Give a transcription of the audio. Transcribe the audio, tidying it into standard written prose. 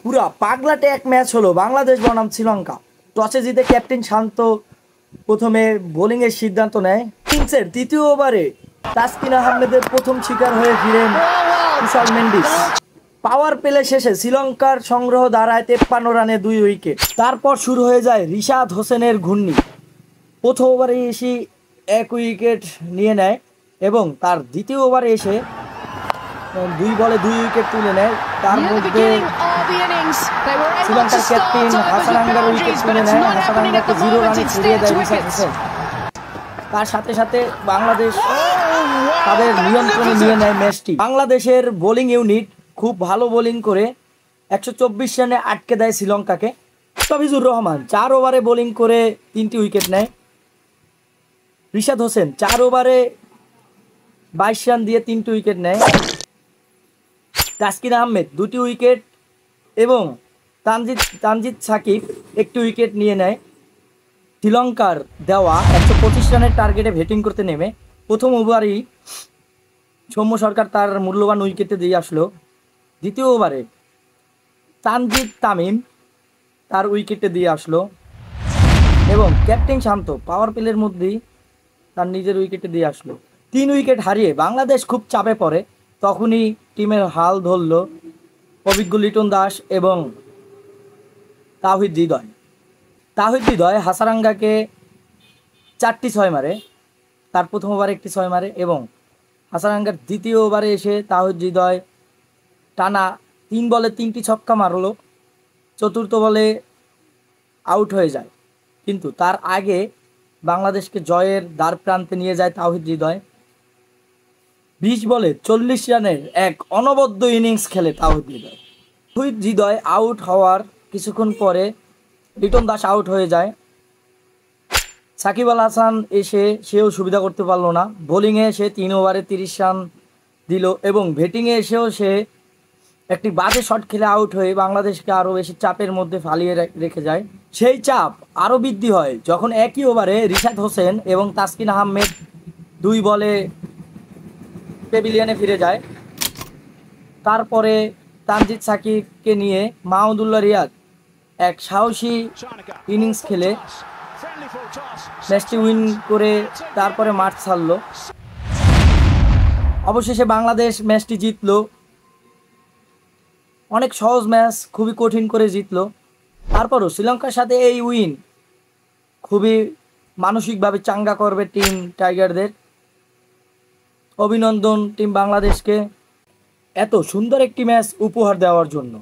পুরা পাগলাটে এক ম্যাচ হলো বাংলাদেশ বনাম শ্রীলঙ্কা। টসে জিতে ক্যাপ্টেন শান্ত প্রথমে বোলিংয়ের সিদ্ধান্ত নেয়। ইনিংসের তৃতীয় ওভারে তাসকিন আহমেদের প্রথম শিকার হয়ে ফিরেন কুশাল মেন্ডিস। পাওয়ার প্লে শেষে শ্রীলঙ্কার সংগ্রহ দাঁড়ায় 53 রানে 2 উইকেট। তারপর শুরু হয়ে যায় রিশাদ হোসেনের ঘূর্ণি। প্রথম ওভারে এসে 1 উইকেট নিয়ে নেয় এবং তার দ্বিতীয় ওভারে এসে 2 বলে 2 উইকেট তুলে নেয়। তার মধ্যে শ্রীলঙ্কার ক্যাপ্টেন হাসারাঙ্গার উইকেট তুলে নেয়। হাসারাঙ্গাকে 0 রানে ছেড়ে দেয় রিশাদ হোসেন। তার সাথে সাথে বাংলাদেশ তাদের নিয়ন্ত্রণে নিয়ে নেয় ম্যাচটি। বাংলাদেশের বোলিং ইউনিট খুব ভালো বোলিং করে 124 রানে আটকে দেয় শ্রীলঙ্কাকে। মুস্তাফিজুর রহমান 4 ওভারে বোলিং করে 3টি উইকেট নেয়। রিশাদ হোসেন 4 ওভারে 22 রান দিয়ে 3টি উইকেট নেয়। তাসকিন আহমেদ 2টি উইকেট এবং তানজিদ সাকিব 1টি উইকেট নিয়ে নেয়। শ্রীলঙ্কার দেওয়া 125 রানের টার্গেটে ব্যাটিং করতে নেমে প্রথম ওভারেই সৌম্য সরকার তার মূল্যবান উইকেটে দিয়ে আসলো। দ্বিতীয় ওভারে তানজিদ তামিম তার উইকেটে দিয়ে আসলো এবং ক্যাপ্টেন শান্ত পাওয়ার প্লের মধ্যেই তার নিজের উইকেটে দিয়ে আসলো। 3 উইকেট হারিয়ে বাংলাদেশ খুব চাপে পড়ে। তখনই টিমের হাল ধরল অভিজ্ঞ লিটন দাস এবং তাওহিদ হৃদয় হাসারাঙ্গাকে 4টি 6 মারে। তার প্রথম ওভারে 1টি 6 মারে এবং হাসারাঙ্গার দ্বিতীয় ওভারে এসে তাওহিদ হৃদয় টানা 3 বলে 3টি ছক্কা মারল। চতুর্থ বলে আউট হয়ে যায়, কিন্তু তার আগে বাংলাদেশকে জয়ের দ্বার প্রান্তে নিয়ে যায় তাওহিদ হৃদয়। 20 বলে 40 রানের এক অনবদ্য ইনিংস খেলে তাওহিদ হৃদয় আউট হওয়ার কিছুক্ষণ পরে লিটন দাস আউট হয়ে যায়। সাকিব আল হাসান এসে সেও সুবিধা করতে পারলো না। বোলিংয়ে সে 3 ওভারে 30 রান দিল এবং ব্যাটিংয়ে এসেও সে একটি বাজে শট খেলে আউট হয়ে বাংলাদেশকে আরও বেশি চাপের মধ্যে ফালিয়ে রেখে যায়। সেই চাপ আরও বৃদ্ধি হয় যখন একই ওভারে রিশাদ হোসেন এবং তাসকিন আহমেদ 2 বলে প্যাভিলিয়নে ফিরে যায়। তারপরে তানজিদ সাকিবকে নিয়ে মাহমুদুল্লাহ রিয়াদ এক সাহসী ইনিংস খেলে ম্যাচটি উইন করে তারপরে মাঠ ছাড়ল। অবশেষে বাংলাদেশ ম্যাচটি জিতলো। অনেক সহজ ম্যাচ, খুবই কঠিন করে জিতলো। তারপরও শ্রীলঙ্কার সাথে এই উইন খুবই মানসিকভাবে চাঙ্গা করবে টিম টাইগারদের। অভিনন্দন টিম বাংলাদেশকে এত সুন্দর একটি ম্যাচ উপহার দেওয়ার জন্য।